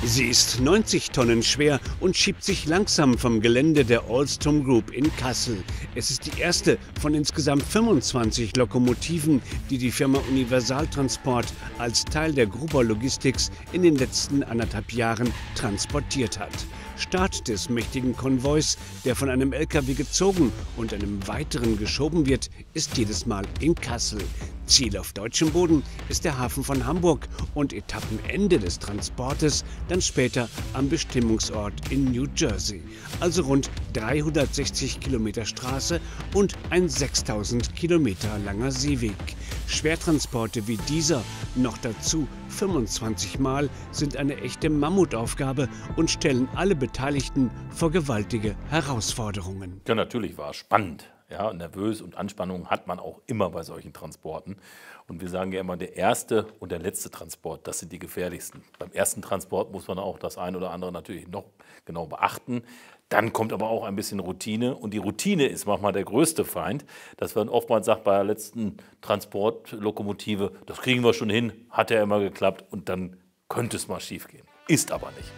Sie ist 90 Tonnen schwer und schiebt sich langsam vom Gelände der Alstom Group in Kassel. Es ist die erste von insgesamt 25 Lokomotiven, die die Firma Universal Transport als Teil der Gruber Logistics in den letzten 1,5 Jahren transportiert hat. Start des mächtigen Konvois, der von einem LKW gezogen und einem weiteren geschoben wird, ist jedes Mal in Kassel. Ziel auf deutschem Boden ist der Hafen von Hamburg und Etappenende des Transportes dann später am Bestimmungsort in New Jersey. Also rund 360 Kilometer Straße und ein 6000 Kilometer langer Seeweg. Schwertransporte wie dieser, noch dazu 25 Mal, sind eine echte Mammutaufgabe und stellen alle Beteiligten vor gewaltige Herausforderungen. Ja, natürlich war es spannend. Ja, nervös und Anspannung hat man auch immer bei solchen Transporten. Und wir sagen ja immer, der erste und der letzte Transport, das sind die gefährlichsten. Beim ersten Transport muss man auch das ein oder andere natürlich noch genau beachten. Dann kommt aber auch ein bisschen Routine. Und die Routine ist manchmal der größte Feind. Dass man oftmals sagt, bei der letzten Transportlokomotive, das kriegen wir schon hin, hat ja immer geklappt. Und dann könnte es mal schief gehen. Ist aber nicht.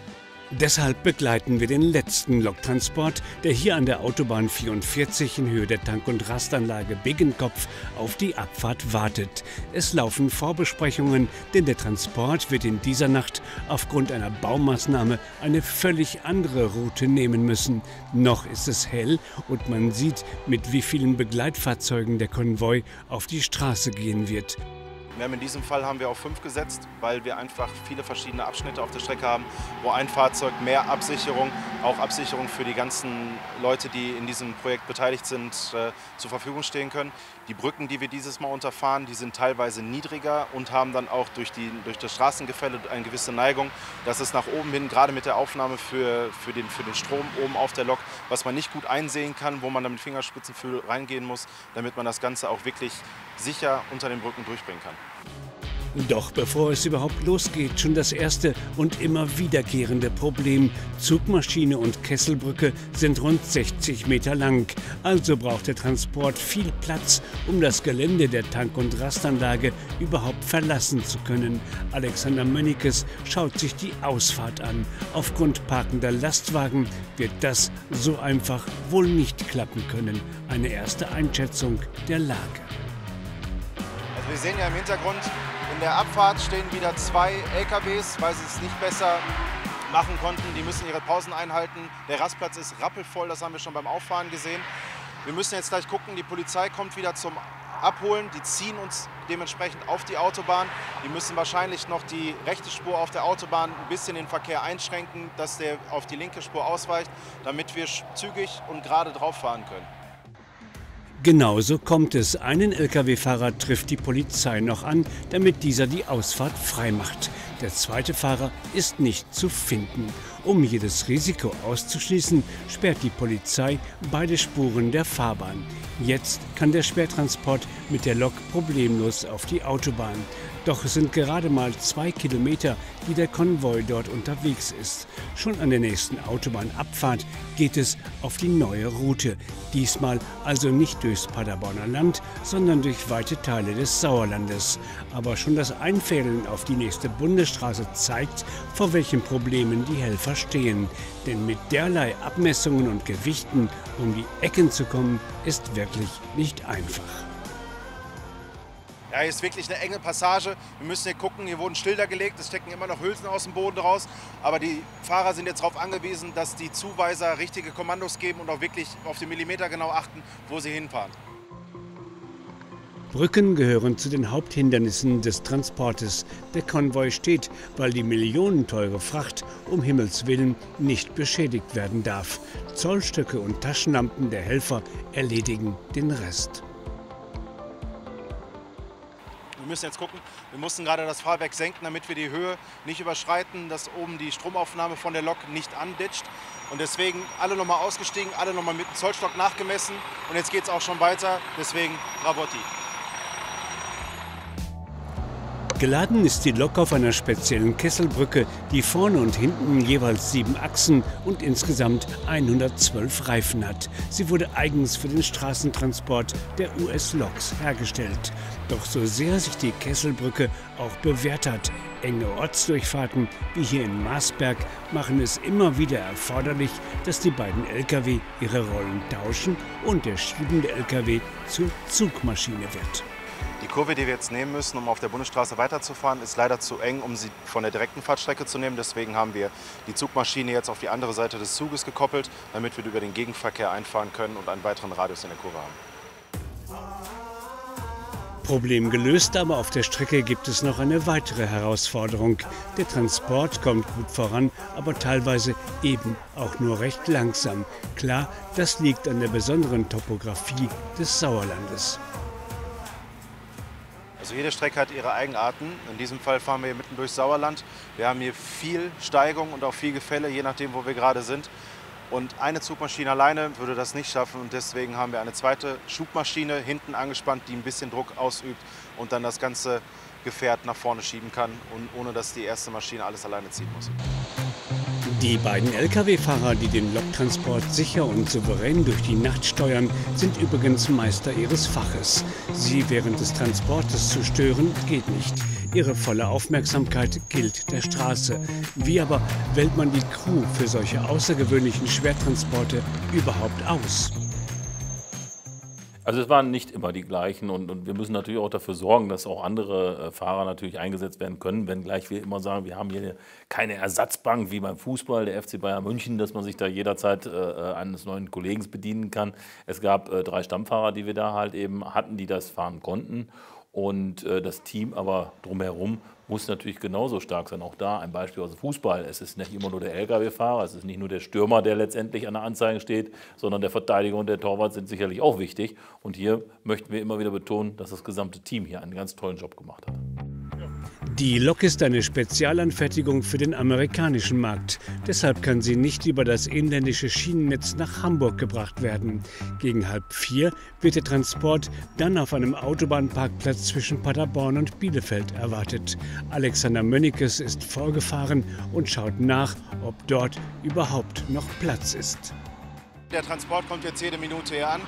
Deshalb begleiten wir den letzten Loktransport, der hier an der Autobahn 44 in Höhe der Tank- und Rastanlage Biggenkopf auf die Abfahrt wartet. Es laufen Vorbesprechungen, denn der Transport wird in dieser Nacht aufgrund einer Baumaßnahme eine völlig andere Route nehmen müssen. Noch ist es hell und man sieht, mit wie vielen Begleitfahrzeugen der Konvoi auf die Straße gehen wird. In diesem Fall haben wir auf 5 gesetzt, weil wir einfach viele verschiedene Abschnitte auf der Strecke haben, wo ein Fahrzeug mehr Absicherung, auch Absicherung für die ganzen Leute, die in diesem Projekt beteiligt sind, zur Verfügung stehen können. Die Brücken, die wir dieses Mal unterfahren, die sind teilweise niedriger und haben dann auch durch das Straßengefälle eine gewisse Neigung, dass es nach oben hin, gerade mit der Aufnahme für den Strom oben auf der Lok, was man nicht gut einsehen kann, wo man dann mit Fingerspitzengefühl reingehen muss, damit man das Ganze auch wirklich sicher unter den Brücken durchbringen kann. Doch bevor es überhaupt losgeht, schon das erste und immer wiederkehrende Problem. Zugmaschine und Kesselbrücke sind rund 60 Meter lang. Also braucht der Transport viel Platz, um das Gelände der Tank- und Rastanlage überhaupt verlassen zu können. Alexander Mönnekes schaut sich die Ausfahrt an. Aufgrund parkender Lastwagen wird das so einfach wohl nicht klappen können. Eine erste Einschätzung der Lage. Wir sehen ja im Hintergrund, in der Abfahrt stehen wieder 2 LKWs, weil sie es nicht besser machen konnten. Die müssen ihre Pausen einhalten. Der Rastplatz ist rappelvoll, das haben wir schon beim Auffahren gesehen. Wir müssen jetzt gleich gucken, die Polizei kommt wieder zum Abholen. Die ziehen uns dementsprechend auf die Autobahn. Die müssen wahrscheinlich noch die rechte Spur auf der Autobahn ein bisschen den Verkehr einschränken, dass der auf die linke Spur ausweicht, damit wir zügig und gerade drauf fahren können. Genauso kommt es. Einen Lkw-Fahrer trifft die Polizei noch an, damit dieser die Ausfahrt freimacht. Der zweite Fahrer ist nicht zu finden. Um jedes Risiko auszuschließen, sperrt die Polizei beide Spuren der Fahrbahn. Jetzt kann der Schwertransport mit der Lok problemlos auf die Autobahn. Doch es sind gerade mal 2 Kilometer, die der Konvoi dort unterwegs ist. Schon an der nächsten Autobahnabfahrt geht es auf die neue Route. Diesmal also nicht durchs Paderborner Land, sondern durch weite Teile des Sauerlandes. Aber schon das Einfädeln auf die nächste Bundesstraße zeigt, vor welchen Problemen die Helfer stehen. Denn mit derlei Abmessungen und Gewichten um die Ecken zu kommen, ist wirklich nicht einfach. Ja, hier ist wirklich eine enge Passage. Wir müssen hier gucken, hier wurden Schilder gelegt, es stecken immer noch Hülsen aus dem Boden raus. Aber die Fahrer sind jetzt darauf angewiesen, dass die Zuweiser richtige Kommandos geben und auch wirklich auf den Millimeter genau achten, wo sie hinfahren. Brücken gehören zu den Haupthindernissen des Transportes. Der Konvoi steht, weil die millionenteure Fracht um Himmels Willen nicht beschädigt werden darf. Zollstöcke und Taschenlampen der Helfer erledigen den Rest. Wir müssen jetzt gucken, wir mussten gerade das Fahrwerk senken, damit wir die Höhe nicht überschreiten, dass oben die Stromaufnahme von der Lok nicht anditscht. Und deswegen alle nochmal ausgestiegen, alle nochmal mit dem Zollstock nachgemessen. Und jetzt geht es auch schon weiter, deswegen Rabotti. Geladen ist die Lok auf einer speziellen Kesselbrücke, die vorne und hinten jeweils 7 Achsen und insgesamt 112 Reifen hat. Sie wurde eigens für den Straßentransport der US-Loks hergestellt. Doch so sehr sich die Kesselbrücke auch bewährt hat, enge Ortsdurchfahrten wie hier in Marsberg machen es immer wieder erforderlich, dass die beiden Lkw ihre Rollen tauschen und der schiebende Lkw zur Zugmaschine wird. Die Kurve, die wir jetzt nehmen müssen, um auf der Bundesstraße weiterzufahren, ist leider zu eng, um sie von der direkten Fahrtstrecke zu nehmen. Deswegen haben wir die Zugmaschine jetzt auf die andere Seite des Zuges gekoppelt, damit wir über den Gegenverkehr einfahren können und einen weiteren Radius in der Kurve haben. Problem gelöst, aber auf der Strecke gibt es noch eine weitere Herausforderung. Der Transport kommt gut voran, aber teilweise eben auch nur recht langsam. Klar, das liegt an der besonderen Topografie des Sauerlandes. Also jede Strecke hat ihre Eigenarten. In diesem Fall fahren wir hier mitten durchs Sauerland. Wir haben hier viel Steigung und auch viel Gefälle, je nachdem, wo wir gerade sind. Und eine Zugmaschine alleine würde das nicht schaffen. Und deswegen haben wir eine zweite Schubmaschine hinten angespannt, die ein bisschen Druck ausübt und dann das ganze Gefährt nach vorne schieben kann, und ohne dass die erste Maschine alles alleine ziehen muss. Die beiden Lkw-Fahrer, die den Loktransport sicher und souverän durch die Nacht steuern, sind übrigens Meister ihres Faches. Sie während des Transportes zu stören, geht nicht. Ihre volle Aufmerksamkeit gilt der Straße. Wie aber wählt man die Crew für solche außergewöhnlichen Schwertransporte überhaupt aus? Also es waren nicht immer die gleichen, und wir müssen natürlich auch dafür sorgen, dass auch andere Fahrer natürlich eingesetzt werden können, wenngleich wir immer sagen, wir haben hier keine Ersatzbank wie beim Fußball, der FC Bayern München, dass man sich da jederzeit eines neuen Kollegen bedienen kann. Es gab 3 Stammfahrer, die wir da halt eben hatten, die das fahren konnten, und das Team aber drumherum muss natürlich genauso stark sein. Auch da ein Beispiel aus dem Fußball. Es ist nicht immer nur der Lkw-Fahrer, es ist nicht nur der Stürmer, der letztendlich an der Anzeige steht, sondern der Verteidiger und der Torwart sind sicherlich auch wichtig. Und hier möchten wir immer wieder betonen, dass das gesamte Team hier einen ganz tollen Job gemacht hat. Die Lok ist eine Spezialanfertigung für den amerikanischen Markt. Deshalb kann sie nicht über das inländische Schienennetz nach Hamburg gebracht werden. Gegen 3:30 wird der Transport dann auf einem Autobahnparkplatz zwischen Paderborn und Bielefeld erwartet. Alexander Mönnekes ist vorgefahren und schaut nach, ob dort überhaupt noch Platz ist. Der Transport kommt jetzt jede Minute hier an.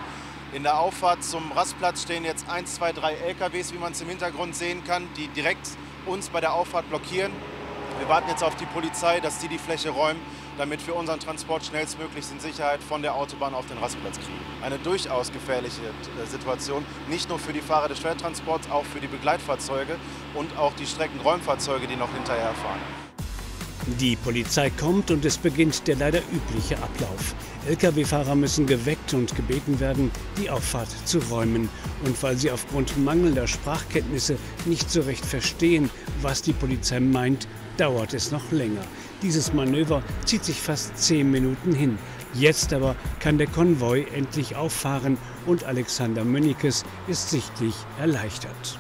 In der Auffahrt zum Rastplatz stehen jetzt 1, 2, 3 LKWs, wie man es im Hintergrund sehen kann, die direkt uns bei der Auffahrt blockieren. Wir warten jetzt auf die Polizei, dass die Fläche räumen, damit wir unseren Transport schnellstmöglichst in Sicherheit von der Autobahn auf den Rastplatz kriegen. Eine durchaus gefährliche Situation, nicht nur für die Fahrer des Schwertransports, auch für die Begleitfahrzeuge und auch die Streckenräumfahrzeuge, die noch hinterher fahren. Die Polizei kommt und es beginnt der leider übliche Ablauf. Lkw-Fahrer müssen geweckt und gebeten werden, die Auffahrt zu räumen. Und weil sie aufgrund mangelnder Sprachkenntnisse nicht so recht verstehen, was die Polizei meint, dauert es noch länger. Dieses Manöver zieht sich fast 10 Minuten hin. Jetzt aber kann der Konvoi endlich auffahren und Alexander Mönnekes ist sichtlich erleichtert.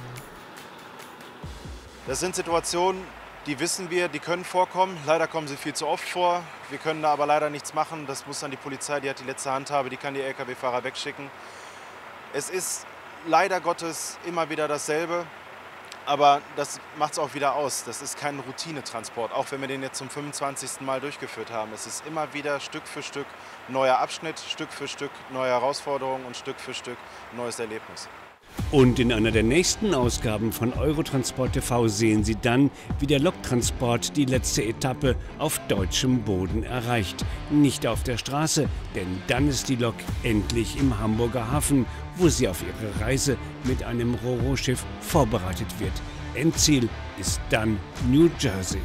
Das sind Situationen, die wissen wir, die können vorkommen. Leider kommen sie viel zu oft vor. Wir können da aber leider nichts machen. Das muss dann die Polizei, die hat die letzte Handhabe, die kann die Lkw-Fahrer wegschicken. Es ist leider Gottes immer wieder dasselbe, aber das macht es auch wieder aus. Das ist kein Routinetransport, auch wenn wir den jetzt zum 25. Mal durchgeführt haben. Es ist immer wieder Stück für Stück neuer Abschnitt, Stück für Stück neue Herausforderungen und Stück für Stück neues Erlebnis. Und in einer der nächsten Ausgaben von Eurotransport TV sehen Sie dann, wie der Loktransport die letzte Etappe auf deutschem Boden erreicht. Nicht auf der Straße, denn dann ist die Lok endlich im Hamburger Hafen, wo sie auf ihre Reise mit einem Ro-Ro-Schiff vorbereitet wird. Endziel ist dann New Jersey.